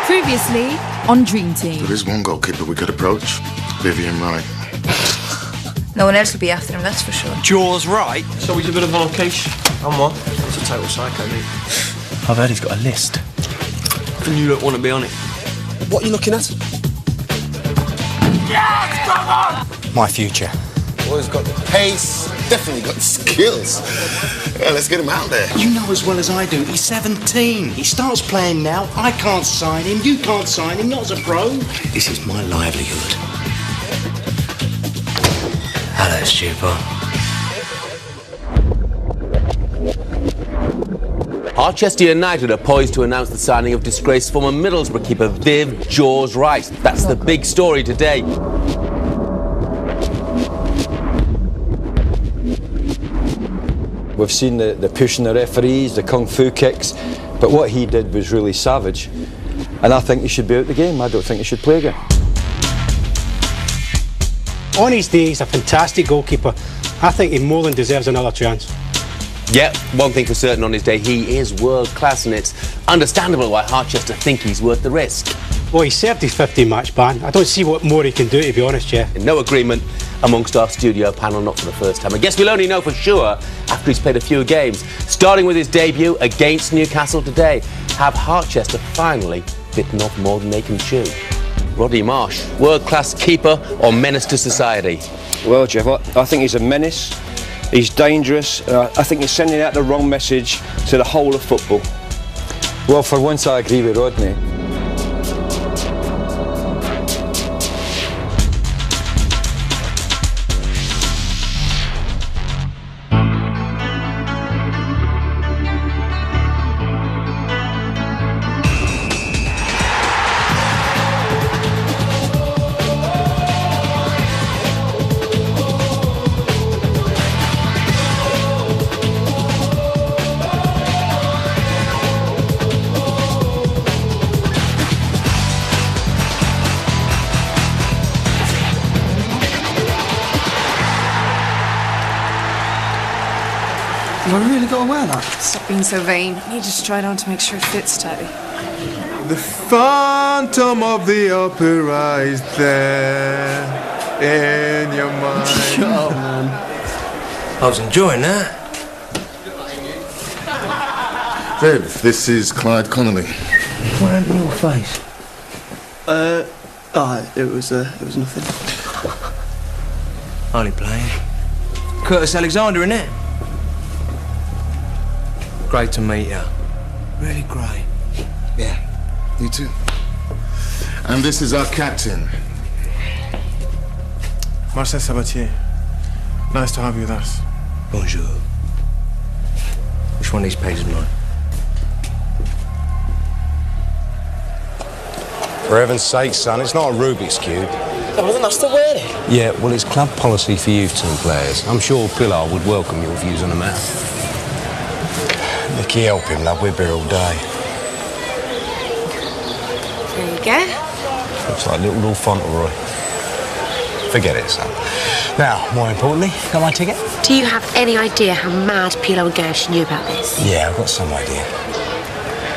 Previously on Dream Team. There is one goalkeeper we could approach, Vivian Wright. No one else will be after him, that's for sure. Jaws Wright? So he's a bit of an quiche. And what? He's a total psycho, mate. I've heard he's got a list. And you don't want to be on it. What are you looking at? Yes, come on! My future. Well, he's got pace, definitely got skills. Yeah, let's get him out there. You know as well as I do, he's 17. He starts playing now. I can't sign him, you can't sign him, not as a pro. This is my livelihood. Hello, Stupor. Harchester United are poised to announce the signing of disgraced former Middlesbrough keeper Viv Jaws Wright. That's the big story today. We've seen the pushing the referees, the kung fu kicks, but what he did was really savage. And I think he should be out the game. I don't think he should play again. On his day, he's a fantastic goalkeeper. I think he more than deserves another chance. Yeah, one thing for certain on his day, he is world class, and it's understandable why Harchester think he's worth the risk. Well, he served his 15-match ban. I don't see what more he can do, to be honest, Jeff. No agreement amongst our studio panel, not for the first time. I guess we'll only know for sure after he's played a few games. Starting with his debut against Newcastle today, have Harchester finally bitten off more than they can chew? Roddy Marsh, world-class keeper or menace to society? Well, Jeff, I think he's a menace. He's dangerous. I think he's sending out the wrong message to the whole of football. Well, for once I agree with Rodney. Have I really got to wear that? Stop being so vain. You just try it on to make sure it fits tight. The phantom of the opera is there in your mind. Shut up, man. I was enjoying that. Viv, this is Clyde Connolly. What happened to your face? It was nothing. Only playing. Curtis Alexander, innit? Great to meet you. Really great. Yeah, you too. And this is our captain. Marcel Sabatier. Nice to have you with us. Bonjour. Which one of these pages is mine? For heaven's sake, son, it's not a Rubik's Cube. Oh, well, then I still wear it. Yeah, well, it's club policy for youth team players. I'm sure Pilar would welcome your views on the matter. Nicky, help him, love. We're here all day. There you go. Looks like little Lord Fauntleroy. Forget it, son. Now, more importantly, got my ticket? Do you have any idea how mad Pilar would go if she knew about this? Yeah, I've got some idea.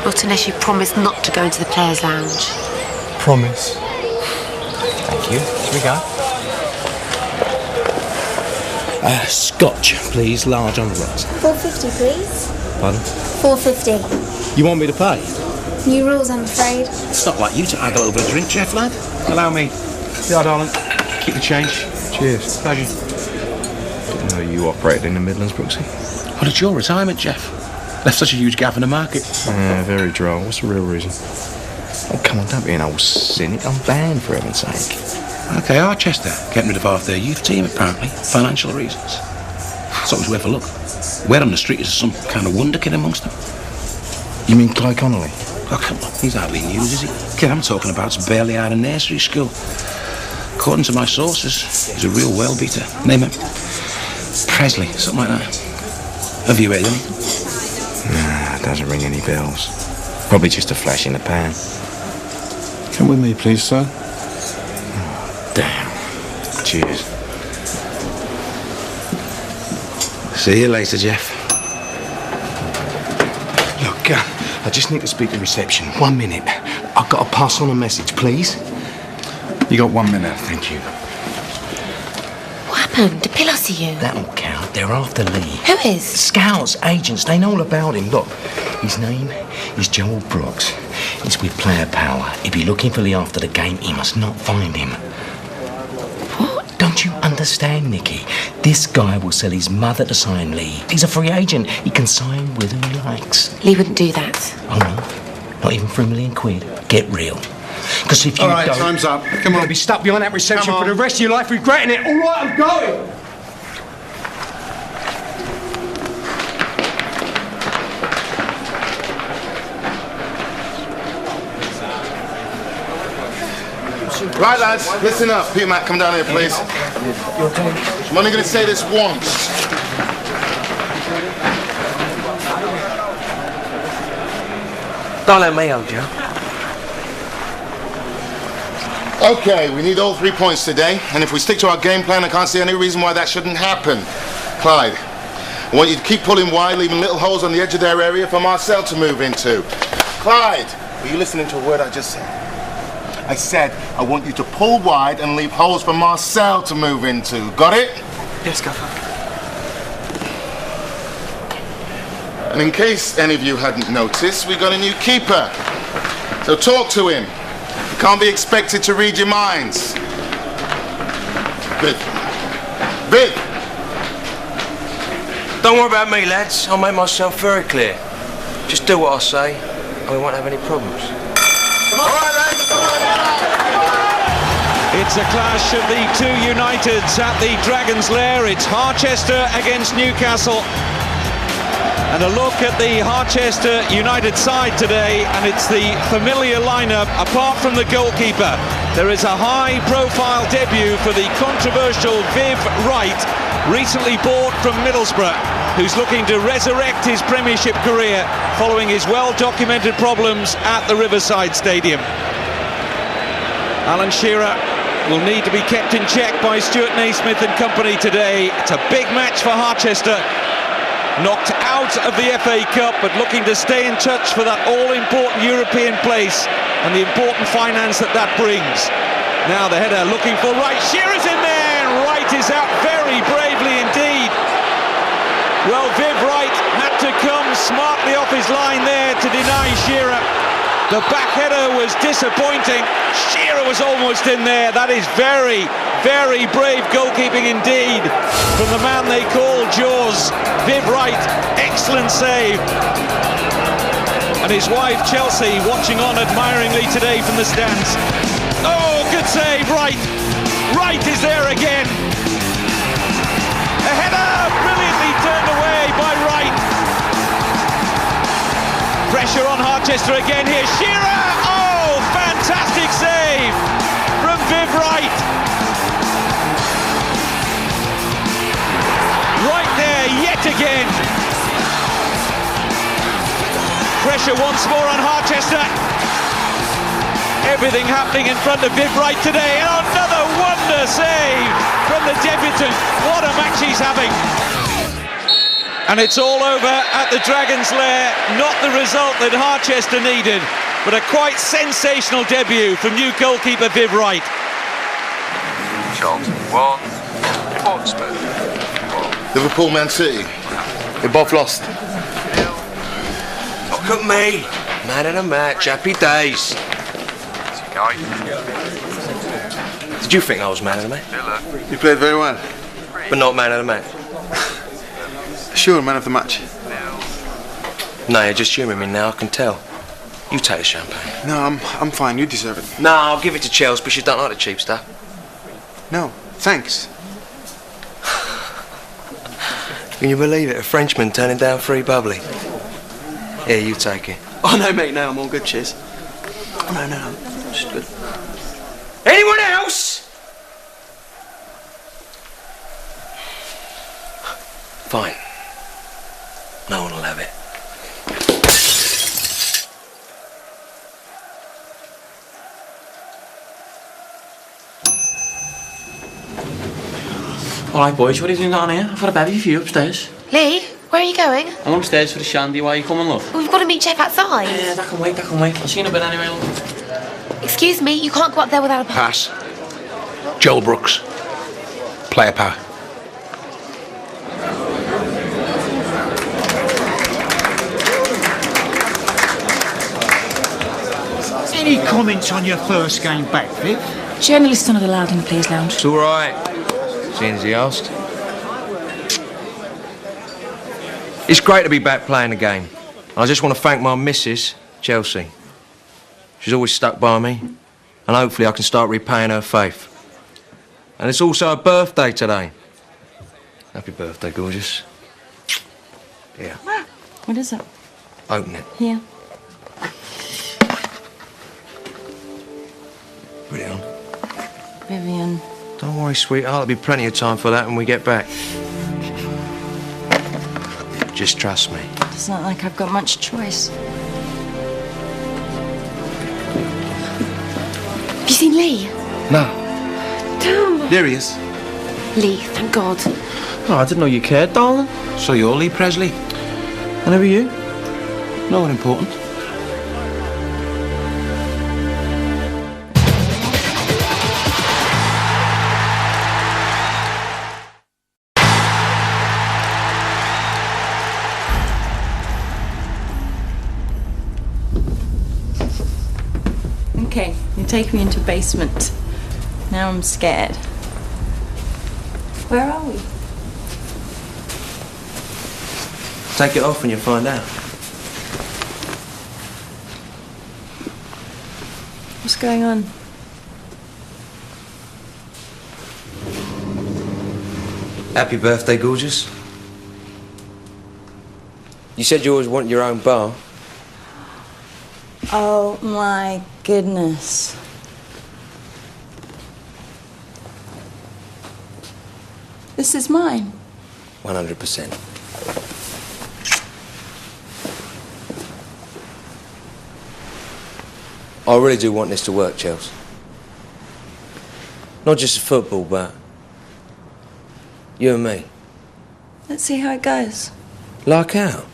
Not unless you promise not to go into the players' lounge. Promise. Thank you. Here we go. Scotch, please, large on the rocks. $4.50, please. Pardon? $4.50. You want me to pay? New rules, I'm afraid. It's not like you to haggle over a drink, Jeff, lad. Allow me. Yeah, darling. Keep the change. Cheers. Pleasure. Didn't know you operated in the Midlands, Brooksy. Well, it's your retirement, Jeff. Left such a huge gap in the market. Yeah, very droll. What's the real reason? Oh, come on, don't be an old cynic. I'm banned, for heaven's sake. Okay, Harchester. Getting rid of half their youth team, apparently. Financial reasons. It's always worth a look. Word on the street is some kind of wonder kid amongst them. You mean Clyde Connolly? Oh, come on. He's hardly news, is he? Kid I'm talking about's barely out of nursery school. According to my sources, he's a real well-beater. Name him. Presley, something like that. Have you heard him? Nah, it doesn't ring any bells. Probably just a flash in the pan. Come with me, please, sir. Oh, damn. Cheers. See you later, Jeff. Look, I just need to speak to reception. 1 minute. I've got to pass on a message, please. You got 1 minute. Thank you. What happened? Did Pillow see you? That'll count. They're after Lee. Who is? Scouts, agents, they know all about him. Look, his name is Joel Brooks. He's with Player Power. He'll be looking for Lee after the game. He must not find him. What? Don't you understand, Nicky? This guy will sell his mother to sign Lee. He's a free agent. He can sign with who he likes. Lee wouldn't do that. Oh, no? Not even for £1 million? Get real. Because if you All right, don't... time's up. Come You'll on. be stuck behind that reception Come for on. the rest of your life regretting it. All right, I'm going. Right, lads, listen up. Peter Mac, come down here, please. I'm only going to say this once. Don't let me hold you. Okay, we need all 3 points today, and if we stick to our game plan, I can't see any reason why that shouldn't happen. Clyde, I want you to keep pulling wide, leaving little holes on the edge of their area for Marcel to move into. Clyde, are you listening to a word I just said? I said I want you to pull wide and leave holes for Marcel to move into. Got it? Yes, Gaffer. And in case any of you hadn't noticed, we got a new keeper. So talk to him. You can't be expected to read your minds. Viv. Viv! Don't worry about me, lads. I'll make myself very clear. Just do what I say, and we won't have any problems. It's a clash of the two Uniteds at the Dragon's Lair. It's Harchester against Newcastle. And a look at the Harchester United side today, and it's the familiar lineup apart from the goalkeeper. There is a high-profile debut for the controversial Viv Wright, recently bought from Middlesbrough, who's looking to resurrect his Premiership career following his well-documented problems at the Riverside Stadium. Alan Shearer will need to be kept in check by Stuart Naismith and company today. It's a big match for Harchester. Knocked out of the FA Cup, but looking to stay in touch for that all-important European place and the important finance that brings. Now the header looking for Wright. Shearer's in there, and Wright is out very bravely indeed. Well, Viv Wright had to come smartly off his line there to deny Shearer. The back header was disappointing. Shearer was almost in there. That is very, very brave goalkeeping indeed from the man they call Jaws. Viv Wright, excellent save. And his wife Chelsea watching on admiringly today from the stands. Oh, good save, Wright. Wright is there again. A header brilliantly turned away by Wright. Pressure on Harchester again here. Shearer! Oh, fantastic save from Viv Wright. Right there, yet again. Pressure once more on Harchester. Everything happening in front of Viv Wright today. And another wonder save from the debutant. What a match he's having. And it's all over at the Dragon's Lair. Not the result that Harchester needed, but a quite sensational debut from new goalkeeper Viv Wright. Charlton 1, Portsmouth 1. Liverpool, Man City. They both lost. Look at me. Man of the match. Happy days. Did you think I was man of the match? You played very well. But not man of the match? Sure, man of the match. No, you're just humouring me now, I can tell. You take the champagne. No, I'm fine. You deserve it. No, I'll give it to Chelsea, but she don't like the cheap stuff. No, thanks. Can you believe it? A Frenchman turning down free bubbly. Here, you take it. Oh, no, mate, no, I'm all good, cheers. No, I'm just good. Anyone else? Fine. No one will have it. Alright boys, what are you doing down here? I've got a bevy for you upstairs. Lee, Where are you going? I'm upstairs for the shandy. Why are you coming, love? We've got to meet Jeff outside. Yeah, that can wait, that can wait. I'll see you in a bit anyway, love. Excuse me, you can't go up there without a pass. Pass. Joel Brooks. Player power. Any comments on your first game back, Vic? Journalists are not allowed in the Players' Lounge. It's all right, seeing as he asked. It's great to be back playing the game. I just want to thank my missus, Chelsea. She's always stuck by me, and hopefully I can start repaying her faith. And it's also her birthday today. Happy birthday, gorgeous. Here, What is it? open it. Here. Put it on. Vivian. Don't worry, sweetheart. There'll be plenty of time for that when we get back. Just trust me. It's not like I've got much choice. Have you seen Lee? No. Damn. There he is. Lee, thank God. Oh, I didn't know you cared, darling. So you're Lee Presley? And who are you? No one important. Okay, you take me into the basement. Now I'm scared. Where are we? Take it off and you'll find out. What's going on? Happy birthday, gorgeous. You said you always wanted your own bar. Oh my goodness. This is mine. 100%. I really do want this to work, Chels. Not just football, but you and me. Let's see how it goes. Like how?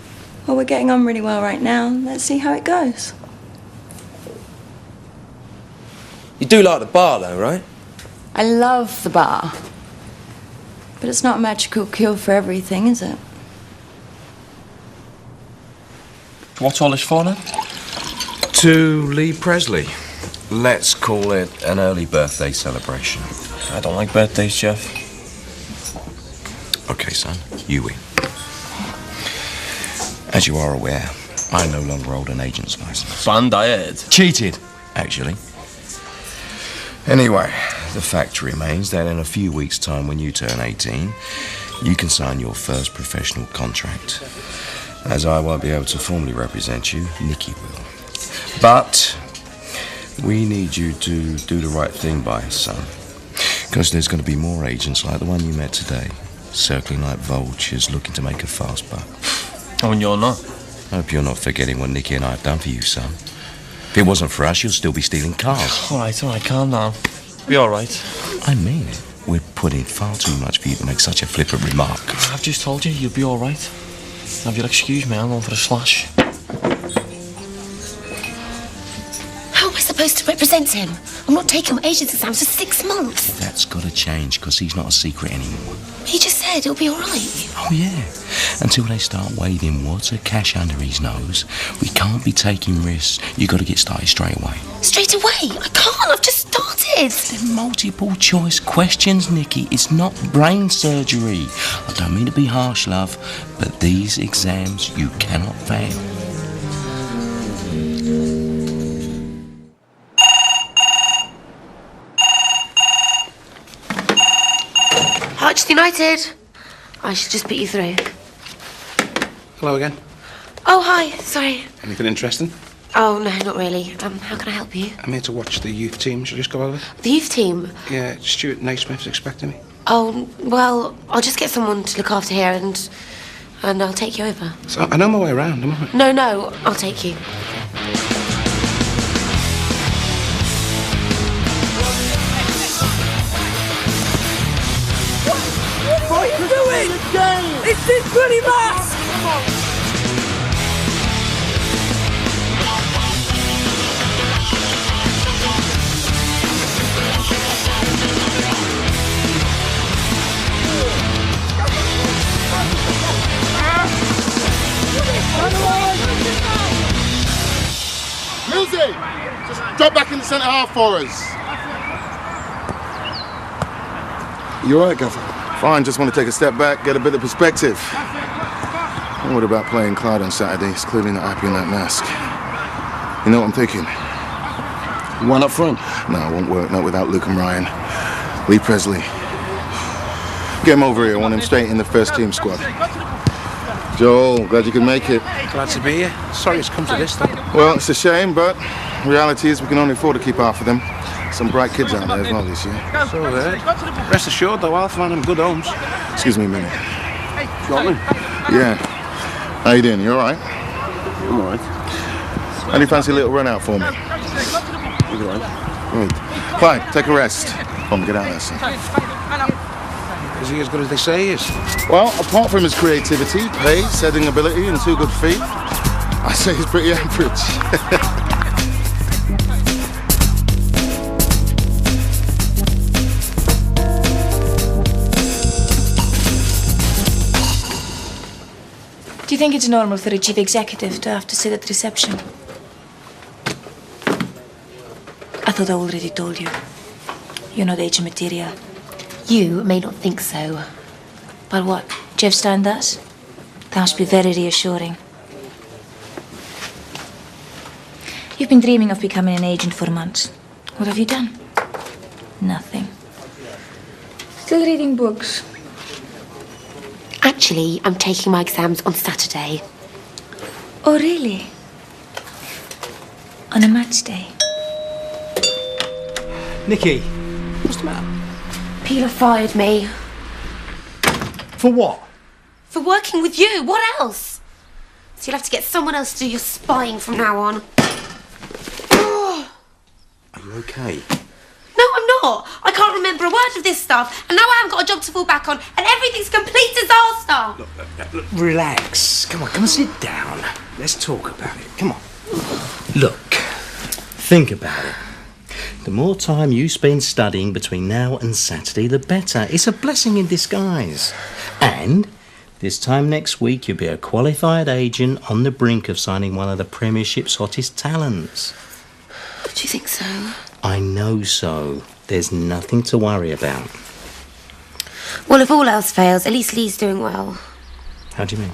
Well, we're getting on really well right now. Let's see how it goes. You do like the bar, though, right? I love the bar. But it's not a magical cure for everything, is it? What's all this for, then? To Lee Presley. Let's call it an early birthday celebration. I don't like birthdays, Jeff. Okay, son, you win. As you are aware, I no longer hold an agent's license. Banned, I heard. Cheated, actually. Anyway, the fact remains that in a few weeks' time, when you turn 18, you can sign your first professional contract. As I won't be able to formally represent you, Nicky will. But we need you to do the right thing by us, son. Because there's going to be more agents like the one you met today, circling like vultures looking to make a fast buck. Oh, and you're not? I hope you're not forgetting what Nicky and I have done for you, son. If it wasn't for us, you'll still be stealing cars. All right, calm down. Be all right. I mean it. We're putting far too much for you to make such a flippant remark. I've just told you, you'll be all right. Now, if you'll excuse me, I'm going for a slash. How am I supposed to represent him? I'm not taking my agent's exams for 6 months. That's got to change, because he's not a secret anymore. He just said it'll be all right. Oh, yeah. Until they start waving wads of cash under his nose, we can't be taking risks. You've got to get started straight away. Straight away? I can't. I've just started. They're multiple choice questions, Nicky. It's not brain surgery. I don't mean to be harsh, love, but these exams you cannot fail. Manchester United. I should just put you through. Hello again. Oh, hi. Sorry. Anything interesting? Oh, no, not really. How can I help you? I'm here to watch the youth team. Shall I just go over? The youth team? Yeah, Stuart Naismith's expecting me. Oh, well, I'll just get someone to look after here and I'll take you over. So I know my way around, am I? No, I'll take you. What are you doing? It's this bloody mask! Lucy, just drop back in the centre half for us. You alright, Gaffer? Fine, just want to take a step back, get a bit of perspective. And what about playing Clyde on Saturday? He's clearly not happy in that mask. You know what I'm thinking? One up front? No, it won't work, not without Luke and Ryan. Lee Presley. Get him over here, I want him straight in the first team squad. Joel, glad you could make it. Glad to be here. Sorry it's come to this, though. Well, it's a shame, but reality is we can only afford to keep half of them. Some bright kids out there as well this year. So heard. Rest assured, though, I'll find them good homes. Excuse me a minute. Scotland? Yeah. How you doing? You all right? I'm all right. How do you fancy a little run out for me? You all right? Good. Fine, take a rest. Come on, get out there, son. Is he as good as they say he is? Well, apart from his creativity, pace, heading ability, and 2 good feet, I say he's pretty average. Do you think it's normal for a chief executive to have to sit at reception? I thought I already told you. You're not agent material. You may not think so. But what? Jeff Stein does? That must be very reassuring. You've been dreaming of becoming an agent for months. What have you done? Nothing. Still reading books. Actually, I'm taking my exams on Saturday. Oh, really? On a match day? Nikki, what's the matter? Peeler fired me. For what? For working with you. What else? So you'll have to get someone else to do your spying from now on. Are you okay? No, I'm not. I can't remember a word of this stuff, and now I haven't got a job to fall back on, and everything's complete disaster. Look, relax. Come on, sit down. Let's talk about it. Come on. Look, think about it. The more time you spend studying between now and Saturday, the better. It's a blessing in disguise. And this time next week, you'll be a qualified agent on the brink of signing one of the Premiership's hottest talents. Do you think so? I know so. There's nothing to worry about. Well, if all else fails, at least Lee's doing well. How do you mean?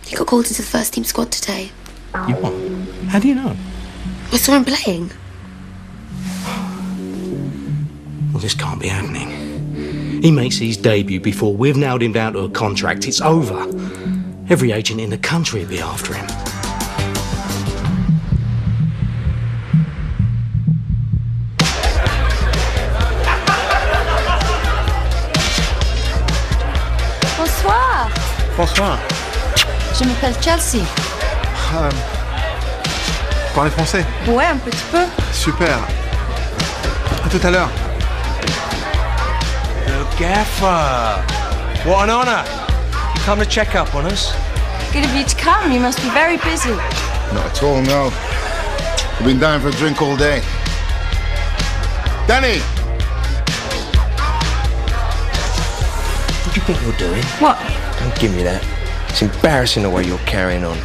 He got called into the first team squad today. You what? How do you know? I saw him playing. Well, this can't be happening. He makes his debut before we've nailed him down to a contract. It's over. Every agent in the country will be after him. Bonsoir. Bonsoir. Je m'appelle Chelsea. Parlez français? Ouais, un petit peu. Super. À tout à l'heure. The Gaffer. What an honour. You come to check up on us? Good of you to come. You must be very busy. Not at all, no. We've been down for a drink all day. Danny! What do you think you're doing? What? Don't give me that. It's embarrassing the way you're carrying on.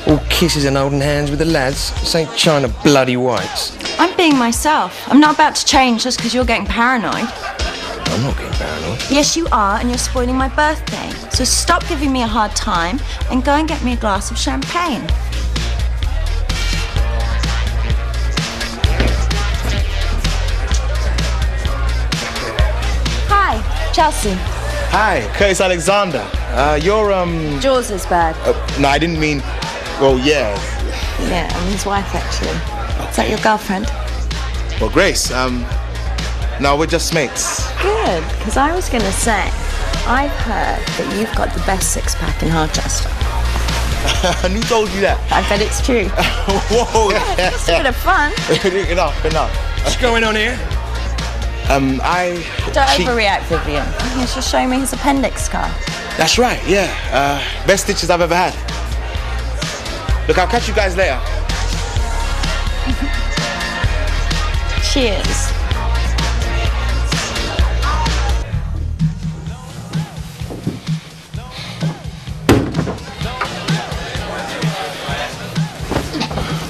All kisses and holding hands with the lads. This ain't China bloody whites. I'm being myself. I'm not about to change just because you're getting paranoid. I'm not getting paranoid. Yes, you are, and you're spoiling my birthday. So stop giving me a hard time and go and get me a glass of champagne. Hi, Chelsea. Hi, Curtis Alexander. You're, Jaws is bad. No, I didn't mean... Well, yeah. Yeah, I'm his wife, actually. Is that your girlfriend? Well, Grace, no, we're just mates. Good, because I was going to say, I've heard that you've got the best six-pack in Harchester. And who told you that? I bet it's true. Whoa! Yeah, it's just a bit of fun. Enough. What's going on here? Don't overreact, Vivian. He's just showing me his appendix scar. That's right, yeah. Best stitches I've ever had. Look, I'll catch you guys later. Cheers.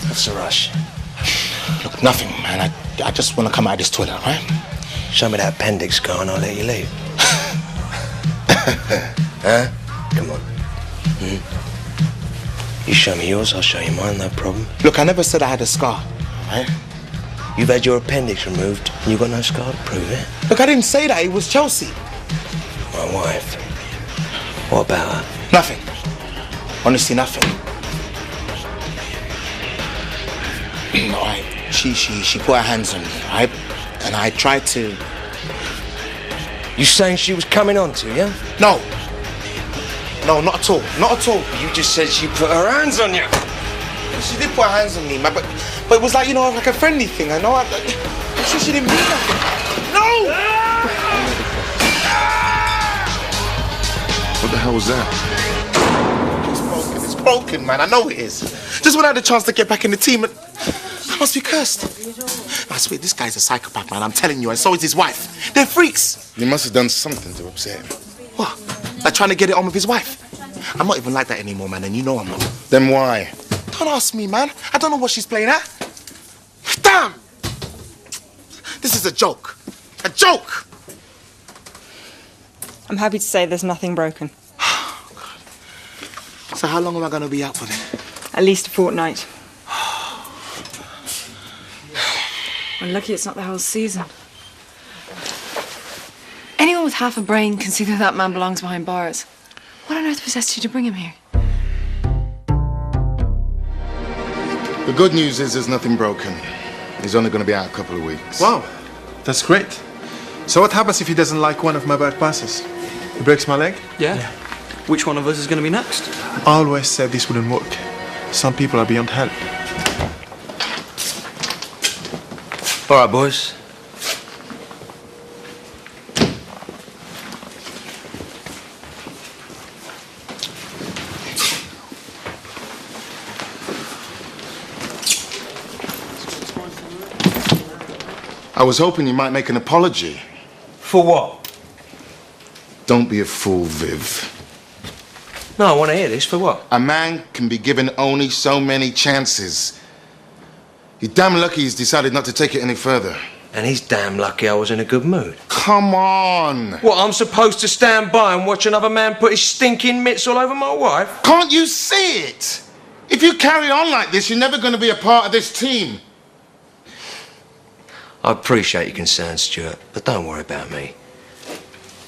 What's the rush? Look, nothing, man. I just want to come out of this toilet, right? Show me that appendix scar and I'll let you leave. Huh? Come on. You show me yours, I'll show you mine, no problem. Look, I never said I had a scar, right? You've had your appendix removed and you've got no scar to prove it. Look, I didn't say that. It was Chelsea. My wife. What about her? Nothing. Honestly, nothing. All right. She put her hands on me, right? And I tried to... You saying she was coming on to you? No. No, not at all. Not at all. You just said she put her hands on you. She did put her hands on me, man, but it was like, you know, like a friendly thing. I know. I'm sure she didn't mean nothing. No! What the hell was that? It's broken, man. I know it is. Just when I had the chance to get back in the team, and I must be cursed. I swear, this guy's a psychopath, man. I'm telling you, and so is his wife. They're freaks. You must have done something to upset him. What? Like trying to get it on with his wife? I'm not even like that anymore, man, and you know I'm not. Then why? Don't ask me, man. I don't know what she's playing at. Damn! This is a joke. A joke! I'm happy to say there's nothing broken. So how long am I going to be out for then? At least a fortnight. We're lucky it's not the whole season. Anyone with half a brain can see that that man belongs behind bars. What on earth possessed you to bring him here? The good news is there's nothing broken. He's only going to be out a couple of weeks. Wow, that's great. So what happens if he doesn't like one of my bad passes? He breaks my leg? Yeah. Which one of us is going to be next? I always said this wouldn't work. Some people are beyond help. All right, boys. I was hoping you might make an apology. For what? Don't be a fool, Viv. No, I want to hear this. For what? A man can be given only so many chances. You're damn lucky he's decided not to take it any further. And he's damn lucky I was in a good mood. Come on! What, I'm supposed to stand by and watch another man put his stinking mitts all over my wife? Can't you see it? If you carry on like this, you're never going to be a part of this team. I appreciate your concern, Stuart, but don't worry about me.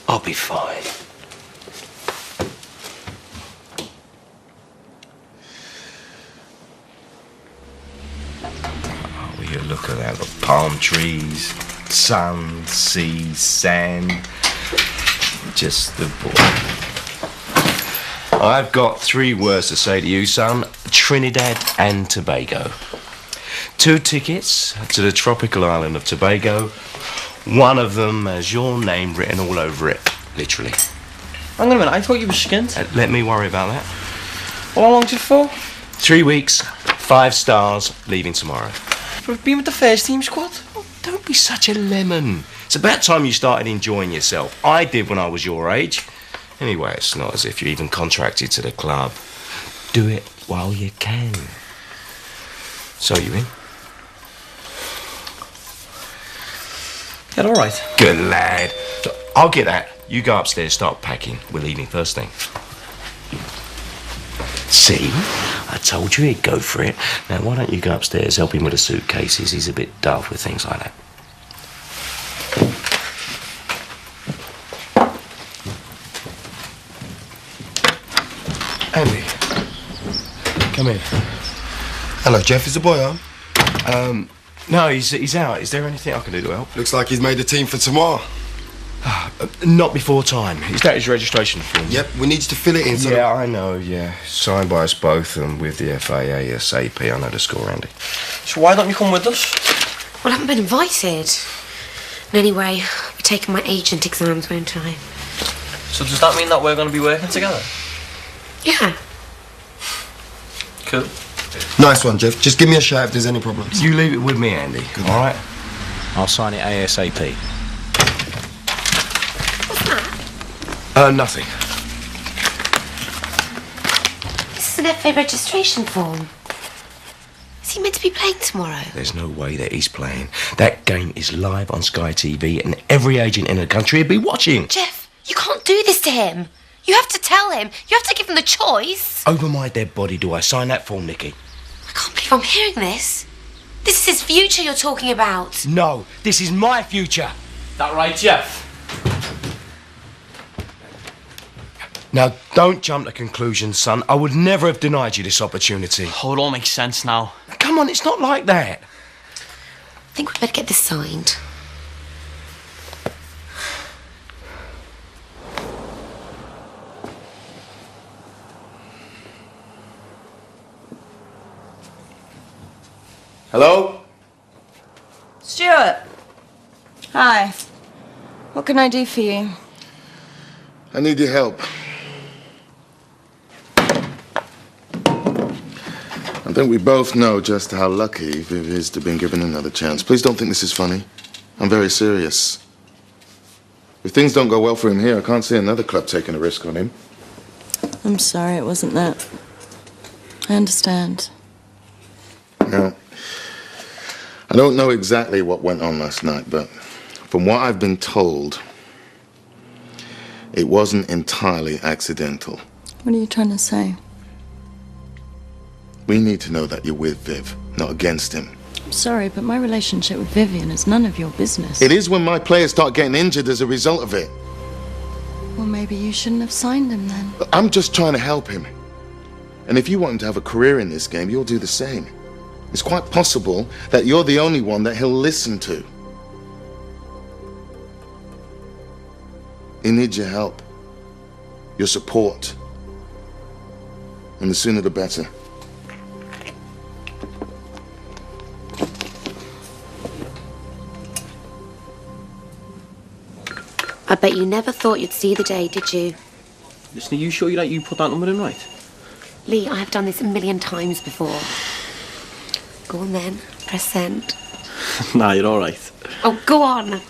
I'll be fine. Oh, will you look at that? Look, palm trees, sun, sea, sand. Just the boy. I've got 3 words to say to you, son. Trinidad and Tobago. 2 tickets to the tropical island of Tobago. One of them has your name written all over it, literally. Hang on a minute, I thought you were skinned. Let me worry about that. Well, how long's it for? 3 weeks, 5 stars, leaving tomorrow. We've been with the first team squad. Oh, don't be such a lemon. It's about time you started enjoying yourself. I did when I was your age. Anyway, it's not as if you're even contracted to the club. Do it while you can. So, you in? Yeah, all right. Good lad. Look, I'll get that. You go upstairs, start packing. We're leaving first thing. See? I told you he'd go for it. Now, why don't you go upstairs, help him with the suitcases? He's a bit daft with things like that. Andy, come here. Hello, Jeff. Is the boy on? No, he's out. Is there anything I can do to help? Looks like he's made the team for tomorrow. Not before time. Is that his registration form? Yep, we need you to fill it in. Yeah, I know, yeah. Signed by us both and with the FAA, SAP. I know the score, Andy. So why don't you come with us? Well, I haven't been invited. And anyway, I'll be taking my agent exams, won't I? So does that mean that we're going to be working together? Yeah. Cool. Nice one, Jeff. Just give me a shout if there's any problems. You leave it with me, Andy. Good. All right. I'll sign it ASAP. What's that? Nothing. This is an FA registration form. Is he meant to be playing tomorrow? There's no way that he's playing. That game is live on Sky TV and every agent in the country will be watching. Jeff, you can't do this to him. You have to tell him. You have to give him the choice. Over my dead body do I sign that form, Nicky? I can't believe I'm hearing this. This is his future you're talking about. No, this is my future. That right, Jeff? Now, don't jump to conclusions, son. I would never have denied you this opportunity. Oh, it all makes sense now. Come on, it's not like that. I think we'd better get this signed. Hello? Stuart. Hi. What can I do for you? I need your help. I think we both know just how lucky Viv is to have been given another chance. Please don't think this is funny. I'm very serious. If things don't go well for him here, I can't see another club taking a risk on him. I'm sorry, it wasn't that. I understand. Now, I don't know exactly what went on last night, but from what I've been told, it wasn't entirely accidental. What are you trying to say? We need to know that you're with Viv, not against him. I'm sorry, but my relationship with Vivian is none of your business. It is when my players start getting injured as a result of it. Well, maybe you shouldn't have signed him then. I'm just trying to help him. And if you want him to have a career in this game, you'll do the same. It's quite possible that you're the only one that he'll listen to. He needs your help, your support. And the sooner the better. I bet you never thought you'd see the day, did you? Listen, are you sure you put that number in right? Lee, I have done this a million times before. Go on then, press send. Nah, you're all right. Oh, go on.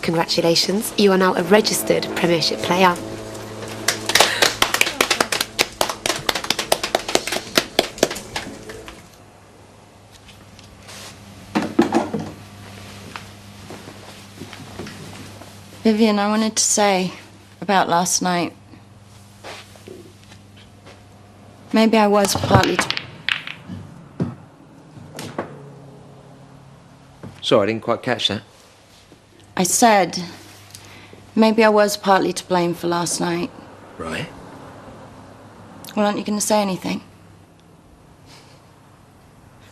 Congratulations, you are now a registered Premiership player. Vivian, I wanted to say about last night. Maybe I was partly Sorry, I didn't quite catch that. I said, maybe I was partly to blame for last night. Right. Well, aren't you going to say anything?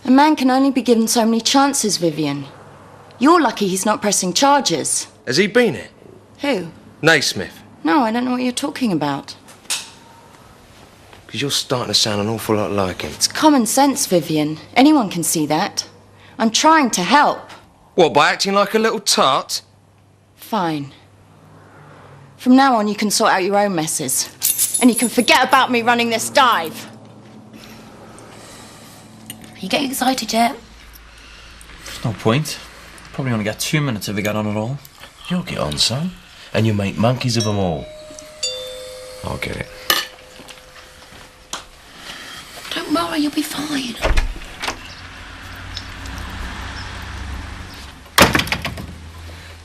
A man can only be given so many chances, Vivian. You're lucky he's not pressing charges. Has he been it? Who? Naismith. No, I don't know what you're talking about. Because you're starting to sound an awful lot like him. It's common sense, Vivian. Anyone can see that. I'm trying to help. What, by acting like a little tart? Fine. From now on, you can sort out your own messes. And you can forget about me running this dive. Are you getting excited yet? There's no point. Probably only get 2 minutes if we get on at all. You'll get on, son. And you'll make monkeys of them all. I'll get it. Don't worry, you'll be fine.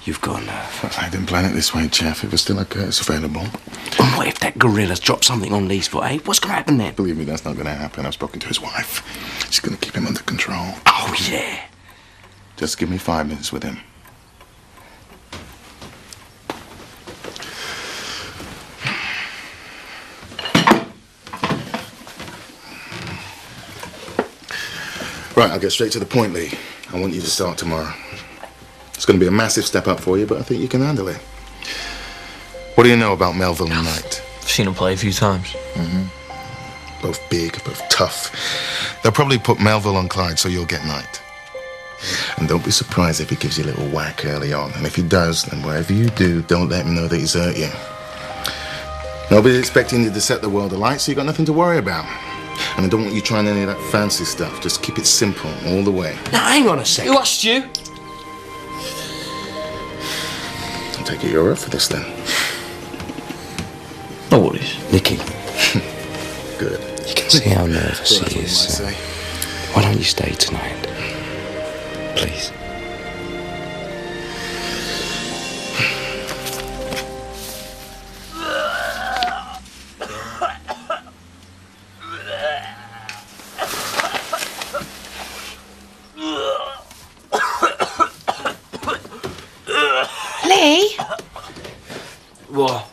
You've got nerve. I didn't plan it this way, Jeff. It was still like it's available. And what if that gorilla's dropped something on Lee's foot, eh? What's going to happen then? Believe me, that's not going to happen. I've spoken to his wife. She's going to keep him under control. Oh, yeah. Just give me 5 minutes with him. Right, I'll get straight to the point, Lee. I want you to start tomorrow. It's going to be a massive step up for you, but I think you can handle it. What do you know about Melville and Knight? I've seen him play a few times. Both big, both tough. They'll probably put Melville on Clyde, so you'll get Knight. And don't be surprised if he gives you a little whack early on. And if he does, then whatever you do, don't let him know that he's hurt you. Nobody's expecting you to set the world alight, so you got nothing to worry about. And I don't want you trying any of that fancy stuff. Just keep it simple all the way. Now, hang on a second. Who asked you? I'll take it you're up for this then. No worries. Nicky, Good. you can see how nervous he is. Why don't you stay tonight? Please. Lee? What?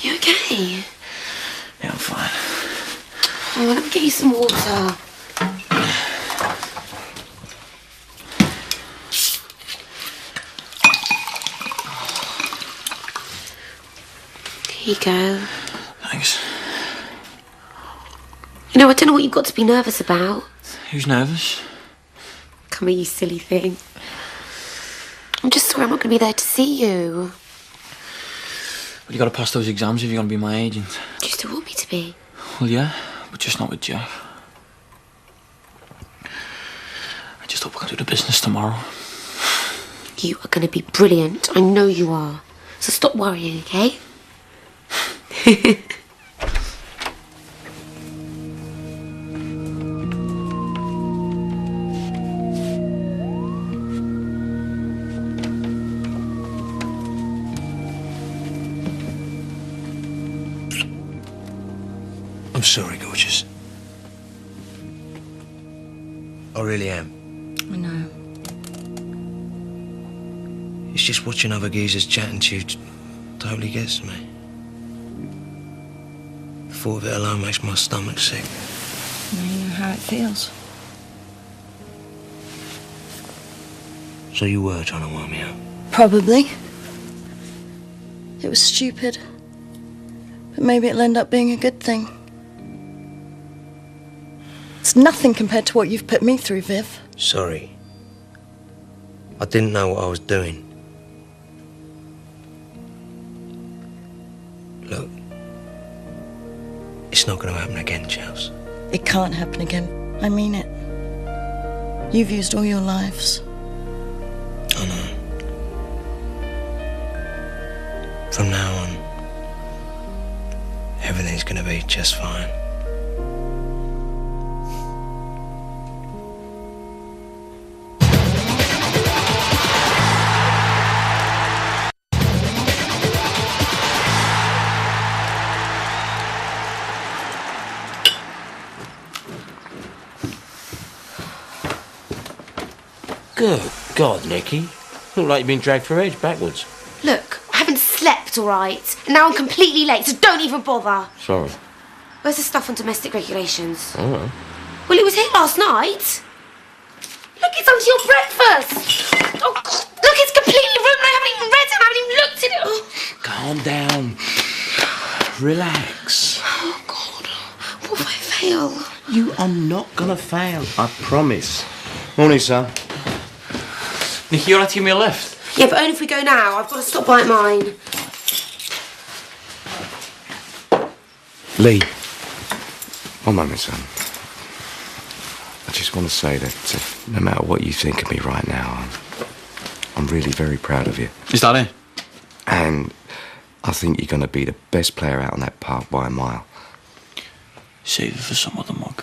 You okay? Yeah, I'm fine. Oh, let me get you some water. Here you go. Thanks. You know, I don't know what you've got to be nervous about. Who's nervous? Come here, you silly thing. I'm just sorry I'm not going to be there to see you. Well, you got to pass those exams if you're going to be my agent. Do you still want me to be? Well, yeah, but just not with Jack. I just hope I can do the business tomorrow. You are going to be brilliant. I know you are. So stop worrying, okay? I'm sorry, gorgeous. I really am. I know. It's just watching other geezers chatting to you totally gets to me. The thought of it alone makes my stomach sick. Now you know how it feels. So you were trying to worm me out? Probably. It was stupid. But maybe it'll end up being a good thing. It's nothing compared to what you've put me through, Viv. Sorry. I didn't know what I was doing. Look, it's not going to happen again, Chels. It can't happen again. I mean it. You've used all your lives. I know. From now on, everything's going to be just fine. Good God, Nicky. Look like you've been dragged for age backwards. Look, I haven't slept, all right? And now I'm completely late, so don't even bother. Sorry. Where's the stuff on domestic regulations? I don't know. Well, it was here last night. Look, it's under your breakfast. Oh, God. Look, it's completely ruined. I haven't even read it. I haven't even looked at it. Oh. Calm down. Relax. Oh, God. What if I fail? You are not gonna fail, I promise. Morning, son. Nicky, you'll have to give me a lift. Yeah, but only if we go now. I've got to stop by at mine. Lee. One moment, son. I just want to say that no matter what you think of me right now, I'm really very proud of you. Is that it? And I think you're going to be the best player out on that park by a mile. Save it for some other mug.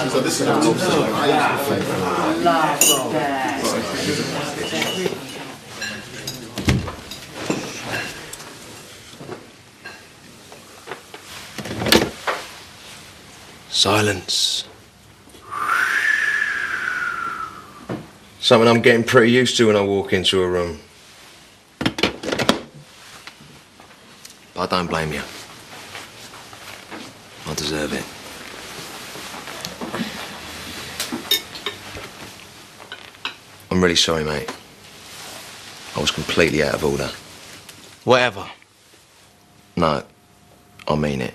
So this is Silence. Something I'm getting pretty used to when I walk into a room. But I don't blame you. I deserve it. I'm really sorry, mate. I was completely out of order. Whatever. No, I mean it.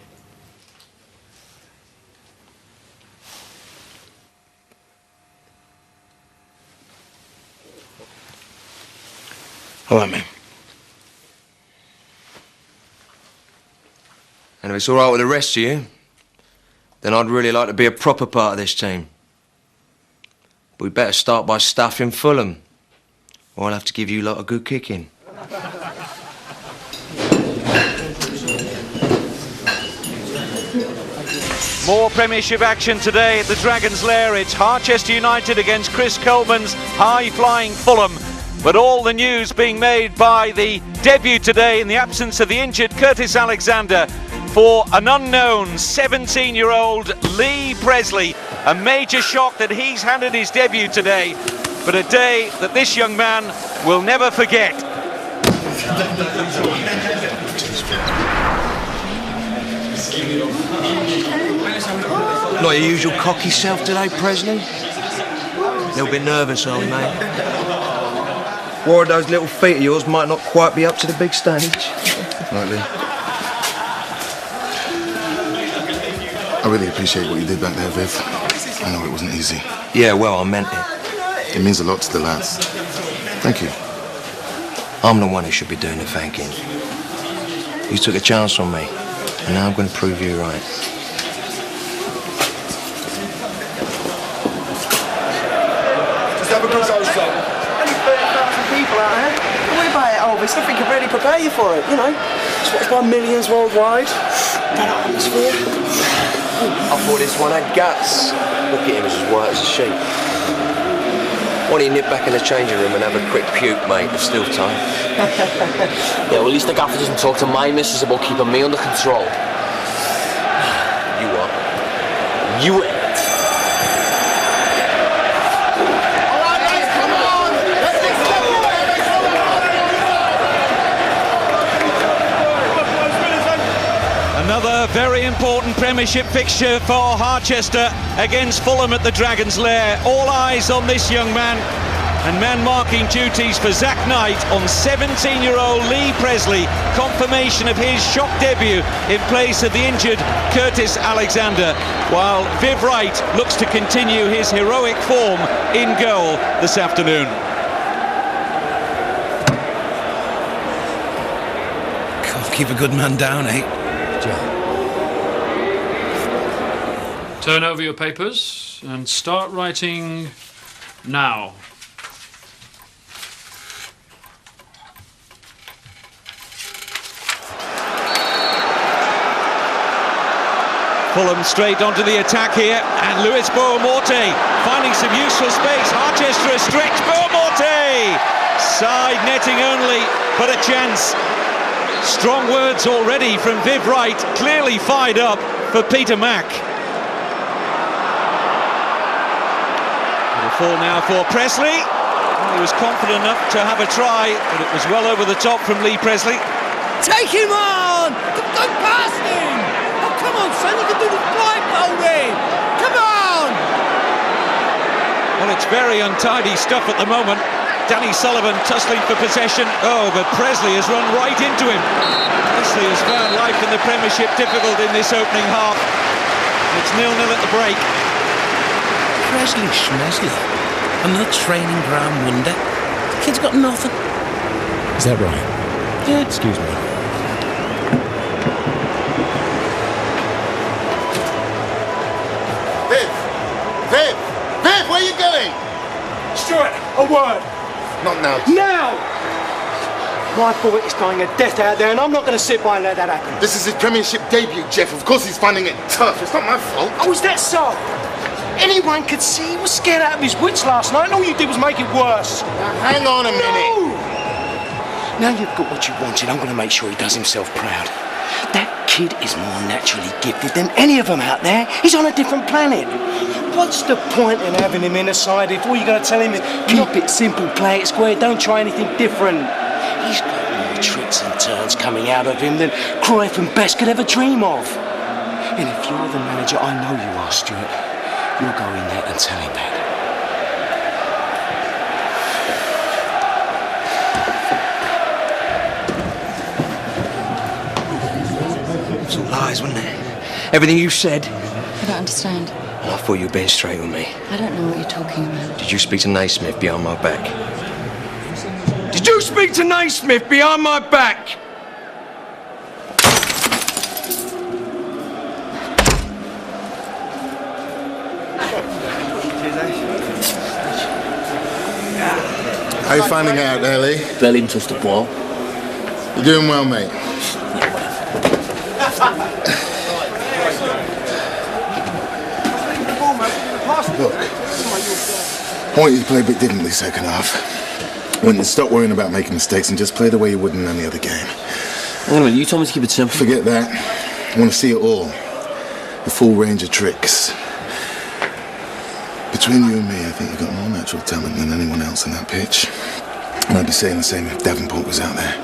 All right, man. And if it's all right with the rest of you, then I'd really like to be a proper part of this team. But we'd better start by stuffing Fulham, or I'll have to give you lot a good kicking. More Premiership action today at the Dragon's Lair. It's Harchester United against Chris Coleman's high-flying Fulham. But all the news being made by the debut today in the absence of the injured Curtis Alexander for an unknown 17-year-old Lee Presley. A major shock that he's handed his debut today, but a day that this young man will never forget. Not your usual cocky self today, Presley? A little bit nervous, are we, mate? One of those little feet of yours might not quite be up to the big stage. Right, Lee. I really appreciate what you did back there, Viv. I know it wasn't easy. Yeah, well, I meant it. It means a lot to the lads. Thank you. I'm the one who should be doing the thanking. You took a chance on me, and now I'm going to prove you right. Just have a good old song. Only 30,000 people out here. Don't worry about it, Elvis. Nothing can really prepare you for it, you know. It's watched by millions worldwide. That atmosphere. I thought this one had guts. Look at him, as white as a sheep. Why don't you nip back in the changing room and have a quick puke, mate? There's still time. Yeah, well, at least the gaffer doesn't talk to my missus about keeping me under control. You what? You ain't. Another very important Premiership fixture for Harchester against Fulham at the Dragon's Lair. All eyes on this young man, and man-marking duties for Zach Knight on 17-year-old Lee Presley. Confirmation of his shock debut in place of the injured Curtis Alexander, while Viv Wright looks to continue his heroic form in goal this afternoon. Can't keep a good man down, eh? Turn over your papers and start writing now. Fulham straight onto the attack here, and Luis Boamorte finding some useful space. Harchester a stretch. Boamorte! Side netting only, but a chance. Strong words already from Viv Wright, clearly fired up for Peter Mack. The fall now for Presley. He was confident enough to have a try, but it was well over the top from Lee Presley. Take him on! Go past him! Oh, come on, son, you can do the blindfolding! Come on! Well, it's very untidy stuff at the moment. Danny Sullivan tussling for possession. Oh, but Presley has run right into him. Presley has found life in the Premiership difficult in this opening half. It's 0-0 at the break. Presley Schmesley. Another training ground wonder. The kid's got nothing. Is that right? Yeah. Excuse me. Viv, where are you going? Stuart, a word. Not now. Now! My boy is dying a death out there, and I'm not going to sit by and let that happen. This is his Premiership debut, Jeff. Of course he's finding it tough. It's not my fault. Oh, is that so? Anyone could see he was scared out of his wits last night, and all you did was make it worse. Now, hang on a minute. Now you've got what you wanted, I'm going to make sure he does himself proud. That kid is more naturally gifted than any of them out there. He's on a different planet. What's the point in having him in a side if all you're going to tell him is keep it simple, play it square, don't try anything different. He's got more tricks and turns coming out of him than Cruyff and Best could ever dream of. And if you're the manager, I know you are, Stuart, you'll go in there and tell him that. So all lies, wasn't it? Everything you said. I don't understand. I thought you were being straight with me. I don't know what you're talking about. Did you speak to Naismith behind my back? Did you speak to Naismith behind my back? How you finding out, Ellie? Barely even touched the ball. You're doing well, mate. Look, I want you to play a bit differently second half. I want you to stop worrying about making mistakes and just play the way you would in any other game. Wait a minute, you told me to keep it simple. Forget that. I want to see it all. The full range of tricks. Between you and me, I think you've got more natural talent than anyone else on that pitch. And I'd be saying the same if Davenport was out there.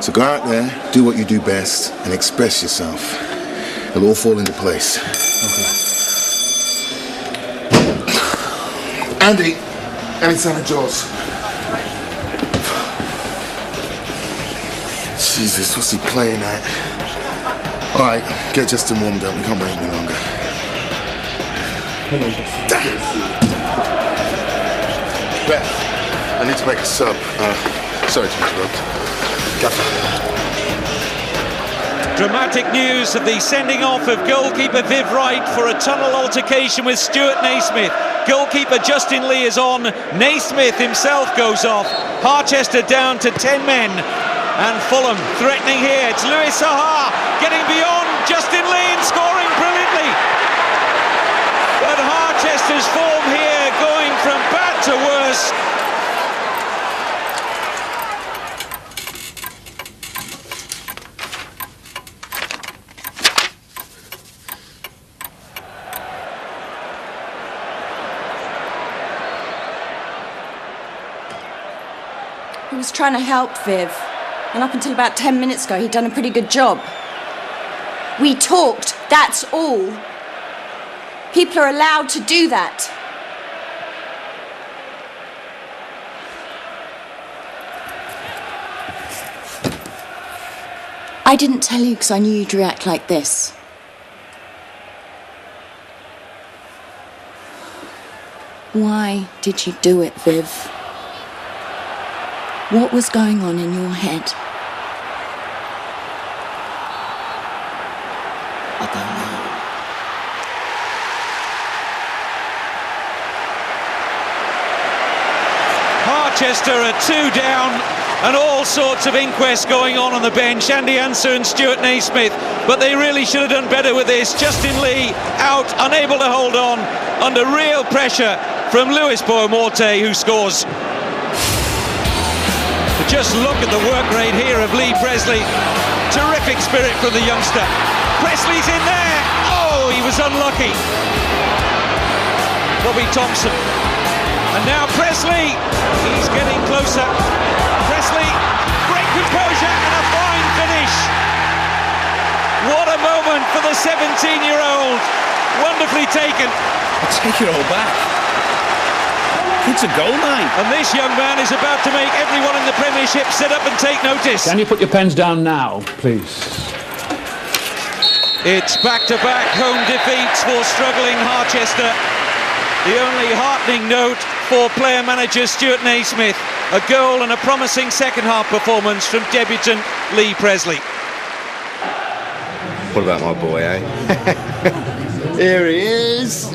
So go out there, do what you do best, and express yourself. It'll all fall into place. Okay. Andy, any sign of Jaws? Jesus, what's he playing at? All right, get Justin warmed up. We can't wait any longer. Beth, I need to make a sub. Sorry to interrupt. Gaffer. Dramatic news of the sending off of goalkeeper Viv Wright for a tunnel altercation with Stuart Naismith. Goalkeeper Justin Lee is on. Naismith himself goes off. Harchester down to 10 men. And Fulham threatening here. It's Louis Saha getting beyond Justin Lee and scoring brilliantly. But Harchester's form here going from bad to worse. He was trying to help Viv. And up until about 10 minutes ago, he'd done a pretty good job. We talked, that's all. People are allowed to do that. I didn't tell you because I knew you'd react like this. Why did you do it, Viv? What was going on in your head? I don't know. Harchester are 2 down and all sorts of inquests going on the bench. Andy Answer and Stuart Naismith, but they really should have done better with this. Justin Lee out, unable to hold on, under real pressure from Luis Boamorte, who scores. But just look at the work rate here of Lee Presley. Terrific spirit from the youngster. Presley's in there. Oh, he was unlucky. Robbie Thompson. And now Presley. He's getting closer. Presley, great composure and a fine finish. What a moment for the 17-year-old. Wonderfully taken. I'll take it all back. It's a goal line. And this young man is about to make everyone in the Premiership sit up and take notice. Can you put your pens down now, please? It's back-to-back home defeats for struggling Harchester. The only heartening note for player-manager Stuart Naismith, a goal and a promising second-half performance from debutant Lee Presley. What about my boy, eh? Here he is.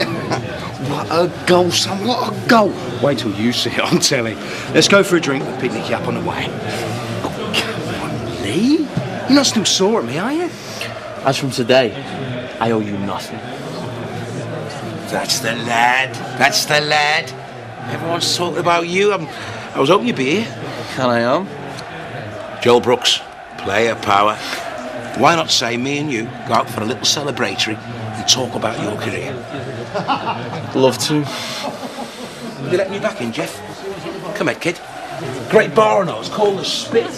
What a goal, son, what a goal. Wait till you see it on telly. Let's go for a drink and picnic you up on the way. Oh, come on, Lee. You're not still sore at me, are you? As from today, I owe you nothing. That's the lad. That's the lad. Everyone's talking about you. I was hoping you'd be here. Can I am? Joel Brooks, player power. Why not say me and you go out for a little celebratory and talk about your career? Love to. Will you let me back in, Jeff? Come here, kid. Great bar and it's called the Spit.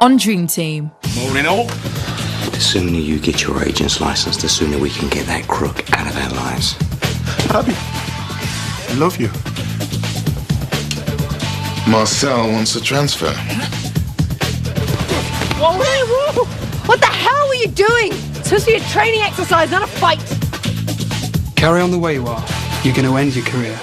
on Dream Team. Morning all. The sooner you get your agent's license, the sooner we can get that crook out of our lives. Abby, I love you. Marcel wants a transfer. Whoa, whoa! What the hell were you doing? It's supposed to be a training exercise, not a fight. Carry on the way you are. You're going to end your career.